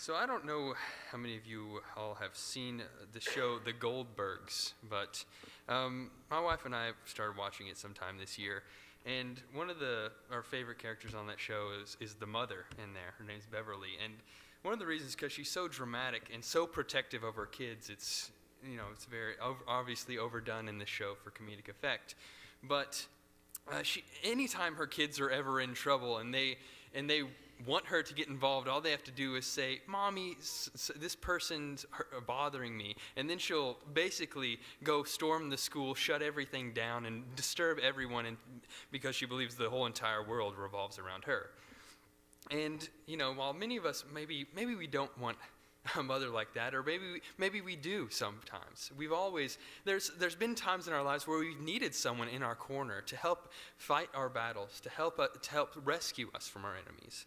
So I don't know how many of you all have seen the show The Goldbergs, but my wife and I started watching it sometime this year, and one of our favorite characters on that show is the mother in there. Her name's Beverly, and one of the reasons is because she's so dramatic and so protective of her kids. It's very obviously overdone in the show for comedic effect, but anytime her kids are ever in trouble and they want her to get involved, all they have to do is say, "Mommy, this person's bothering me," and then she'll basically go storm the school, shut everything down, and disturb everyone, because she believes the whole entire world revolves around her. And while many of us maybe we don't want a mother like that, or maybe we do sometimes. There's been times in our lives where we've needed someone in our corner to help fight our battles, to help rescue us from our enemies.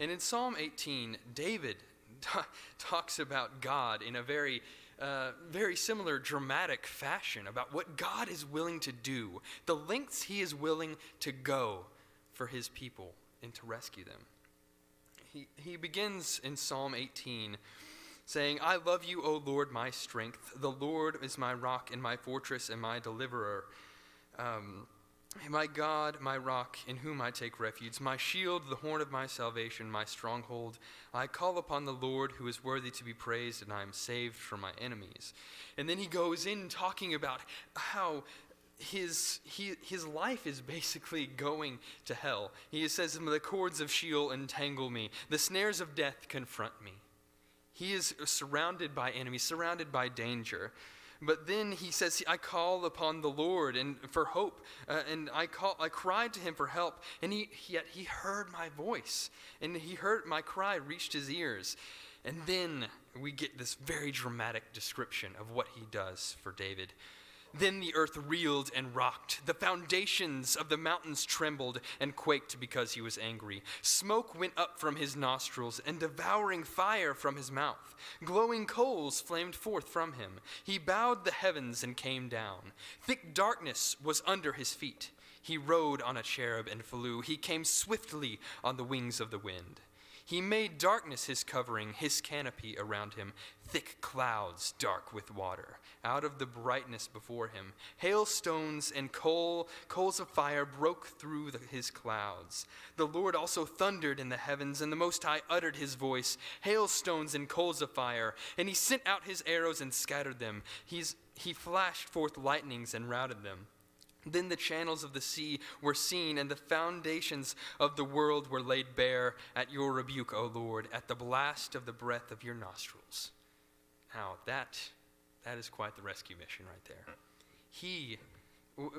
And in Psalm 18, David talks about God in a very similar dramatic fashion, about what God is willing to do, the lengths he is willing to go for his people and to rescue them. He begins in Psalm 18 saying, "I love you, O Lord, my strength. The Lord is my rock and my fortress and my deliverer. My God, my rock, in whom I take refuge, my shield, the horn of my salvation, my stronghold. I call upon the Lord, who is worthy to be praised, and I am saved from my enemies." And then he goes in talking about how his life is basically going to hell. He says, "The cords of Sheol entangle me. The snares of death confront me." He is surrounded by enemies, surrounded by danger. But then he says, "I call upon the Lord and for hope, and I cried to him for help, and he heard my voice, and he heard my cry, reached his ears." And then we get this very dramatic description of what he does for David. "Then the earth reeled and rocked. The foundations of the mountains trembled and quaked because he was angry. Smoke went up from his nostrils and devouring fire from his mouth. Glowing coals flamed forth from him. He bowed the heavens and came down. Thick darkness was under his feet. He rode on a cherub and flew. He came swiftly on the wings of the wind. He made darkness his covering, his canopy around him, thick clouds dark with water. Out of the brightness before him, hailstones and coals of fire broke through his clouds. The Lord also thundered in the heavens, and the Most High uttered his voice, hailstones and coals of fire, and he sent out his arrows and scattered them. He flashed forth lightnings and routed them. Then the channels of the sea were seen, and the foundations of the world were laid bare at your rebuke, O Lord, at the blast of the breath of your nostrils." Now, that is quite the rescue mission right there.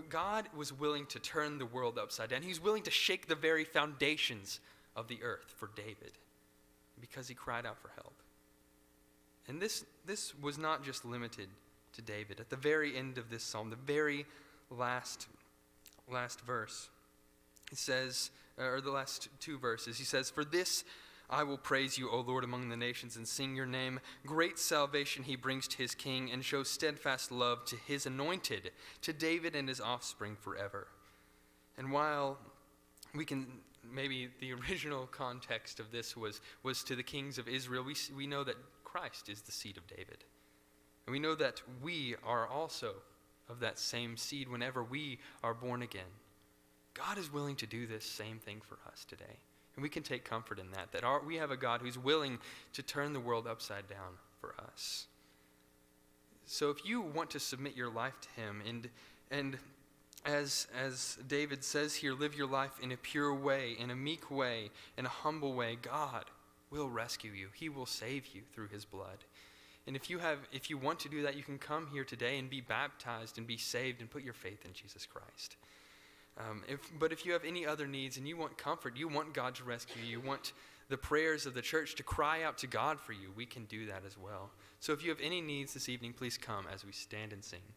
God was willing to turn the world upside down. He's willing to shake the very foundations of the earth for David because he cried out for help. And this was not just limited to David. At the very end of this psalm, the very last verse, it says, or the last two verses, he says, "For this I will praise you, O Lord, among the nations, and sing your name. Great salvation he brings to his king, and shows steadfast love to his anointed, to David and his offspring forever." And while we can, maybe the original context of this was to the kings of Israel, we know that Christ is the seed of David. And we know that we are also of that same seed whenever we are born again. God is willing to do this same thing for us today. And we can take comfort in that we have a God who's willing to turn the world upside down for us. So if you want to submit your life to him, and as David says here, live your life in a pure way, in a meek way, in a humble way, God will rescue you. He will save you through his blood. And if you want to do that, you can come here today and be baptized and be saved and put your faith in Jesus Christ. But if you have any other needs and you want comfort, you want God to rescue you, you want the prayers of the church to cry out to God for you, we can do that as well. So if you have any needs this evening, please come as we stand and sing.